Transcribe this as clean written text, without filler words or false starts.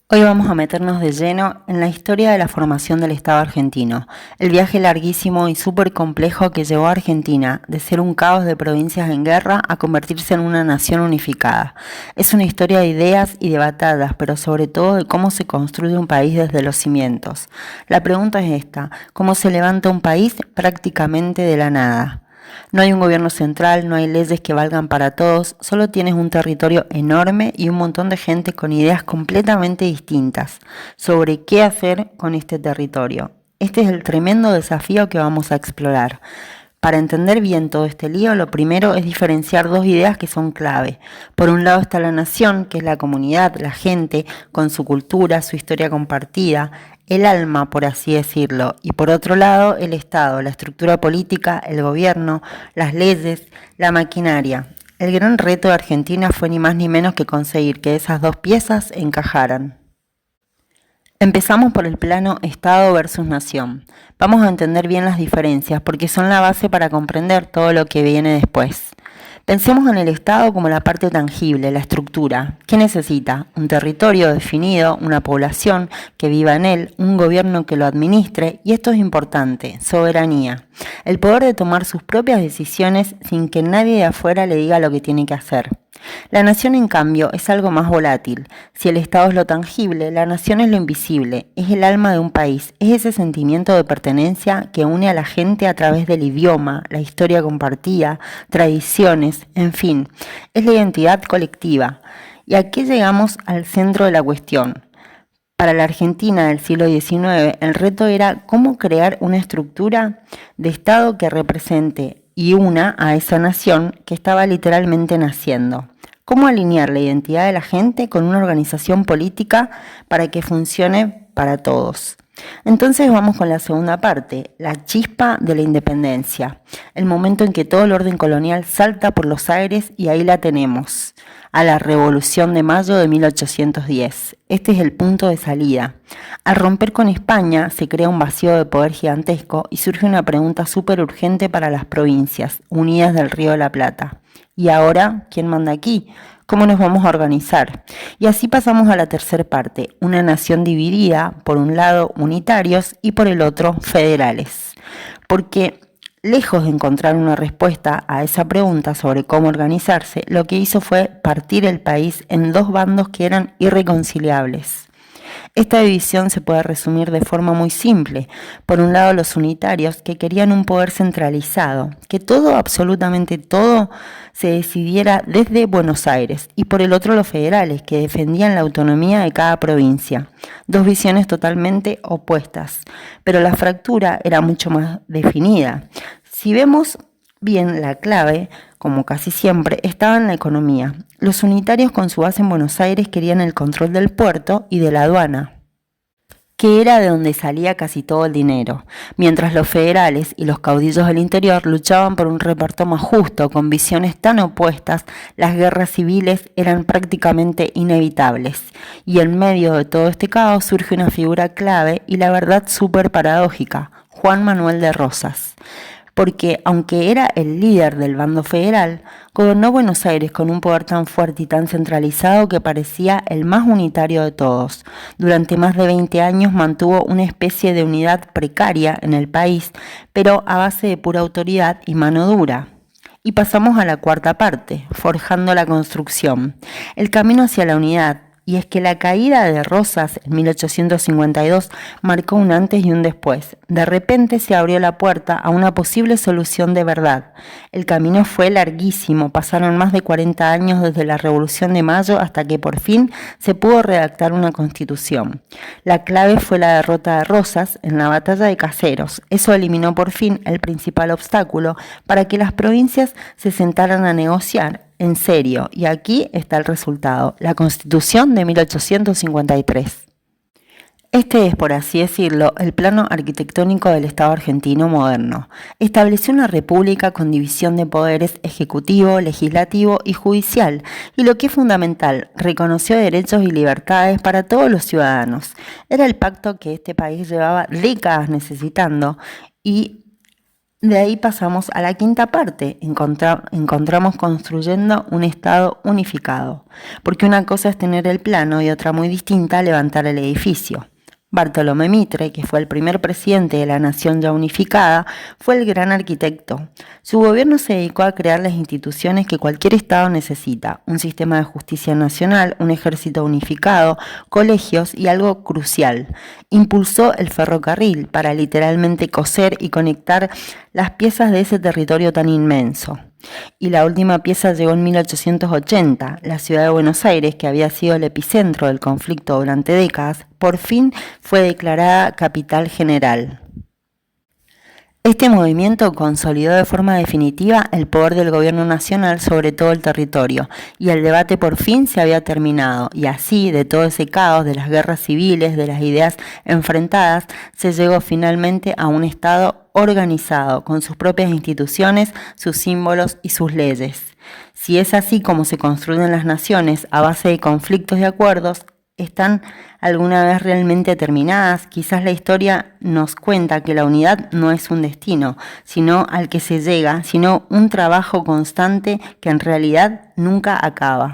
Hoy vamos a meternos de lleno en la historia de la formación del Estado argentino, el viaje larguísimo y súper complejo que llevó a Argentina de ser un caos de provincias en guerra a convertirse en una nación unificada. Es una historia de ideas y de batallas, pero sobre todo de cómo se construye un país desde los cimientos. La pregunta es esta: ¿cómo se levanta un país prácticamente de la nada? No hay un gobierno central, no hay leyes que valgan para todos, solo tienes un territorio enorme y un montón de gente con ideas completamente distintas sobre qué hacer con este territorio. Este es el tremendo desafío que vamos a explorar. Para entender bien todo este lío, lo primero es diferenciar dos ideas que son clave. Por un lado está la nación, que es la comunidad, la gente, con su cultura, su historia compartida, el alma, por así decirlo. Y por otro lado, el Estado, la estructura política, el gobierno, las leyes, la maquinaria. El gran reto de Argentina fue ni más ni menos que conseguir que esas dos piezas encajaran. Empezamos por el plano Estado versus Nación. Vamos a entender bien las diferencias porque son la base para comprender todo lo que viene después. Pensemos en el Estado como la parte tangible, la estructura. ¿Qué necesita? Un territorio definido, una población que viva en él, un gobierno que lo administre, y esto es importante, soberanía. El poder de tomar sus propias decisiones sin que nadie de afuera le diga lo que tiene que hacer. La nación, en cambio, es algo más volátil. Si el Estado es lo tangible, la nación es lo invisible, es el alma de un país, es ese sentimiento de pertenencia que une a la gente a través del idioma, la historia compartida, tradiciones, en fin, es la identidad colectiva. Y aquí llegamos al centro de la cuestión. Para la Argentina del siglo XIX, el reto era cómo crear una estructura de Estado que represente y una a esa nación que estaba literalmente naciendo. Cómo alinear la identidad de la gente con una organización política para que funcione para todos. Entonces vamos con la segunda parte, la chispa de la independencia, el momento en que todo el orden colonial salta por los aires y ahí la tenemos, a la Revolución de Mayo de 1810. Este es el punto de salida. Al romper con España se crea un vacío de poder gigantesco y surge una pregunta súper urgente para las provincias unidas del Río de la Plata. ¿Y ahora quién manda aquí? ¿Cómo nos vamos a organizar? Y así pasamos a la tercera parte, una nación dividida, por un lado unitarios y por el otro federales. Porque lejos de encontrar una respuesta a esa pregunta sobre cómo organizarse, lo que hizo fue partir el país en dos bandos que eran irreconciliables. Esta división se puede resumir de forma muy simple. Por un lado, los unitarios, que querían un poder centralizado, que todo, absolutamente todo, se decidiera desde Buenos Aires, y por el otro los federales, que defendían la autonomía de cada provincia. Dos visiones totalmente opuestas, pero la fractura era mucho más definida. Si vemos bien, la clave, como casi siempre, estaba en la economía. Los unitarios, con su base en Buenos Aires, querían el control del puerto y de la aduana, que era de donde salía casi todo el dinero, mientras los federales y los caudillos del interior luchaban por un reparto más justo. Con visiones tan opuestas, las guerras civiles eran prácticamente inevitables, y en medio de todo este caos surge una figura clave y la verdad súper paradójica: Juan Manuel de Rosas. Porque aunque era el líder del bando federal, gobernó Buenos Aires con un poder tan fuerte y tan centralizado que parecía el más unitario de todos. Durante más de 20 años mantuvo una especie de unidad precaria en el país, pero a base de pura autoridad y mano dura. Y pasamos a la cuarta parte, forjando la construcción, el camino hacia la unidad. Y es que la caída de Rosas en 1852 marcó un antes y un después. De repente se abrió la puerta a una posible solución de verdad. El camino fue larguísimo, pasaron más de 40 años desde la Revolución de Mayo hasta que por fin se pudo redactar una constitución. La clave fue la derrota de Rosas en la batalla de Caseros. Eso eliminó por fin el principal obstáculo para que las provincias se sentaran a negociar en serio, y aquí está el resultado, la Constitución de 1853. Este es, por así decirlo, el plano arquitectónico del Estado argentino moderno. Estableció una república con división de poderes ejecutivo, legislativo y judicial, y lo que es fundamental, reconoció derechos y libertades para todos los ciudadanos. Era el pacto que este país llevaba décadas necesitando y De ahí pasamos a la quinta parte, encontramos construyendo un Estado unificado, porque una cosa es tener el plano y otra muy distinta levantar el edificio. Bartolomé Mitre, que fue el primer presidente de la nación ya unificada, fue el gran arquitecto. Su gobierno se dedicó a crear las instituciones que cualquier Estado necesita, un sistema de justicia nacional, un ejército unificado, colegios y algo crucial. Impulsó el ferrocarril para literalmente coser y conectar las piezas de ese territorio tan inmenso. Y la última pieza llegó en 1880. La ciudad de Buenos Aires, que había sido el epicentro del conflicto durante décadas, por fin fue declarada capital general. Este movimiento consolidó de forma definitiva el poder del gobierno nacional sobre todo el territorio, y el debate por fin se había terminado, y así, de todo ese caos, de las guerras civiles, de las ideas enfrentadas, se llegó finalmente a un Estado organizado, con sus propias instituciones, sus símbolos y sus leyes. Si es así como se construyen las naciones a base de conflictos y acuerdos, ¿están alguna vez realmente terminadas? Quizás la historia nos cuenta que la unidad no es un destino, sino al que se llega, sino un trabajo constante que en realidad nunca acaba.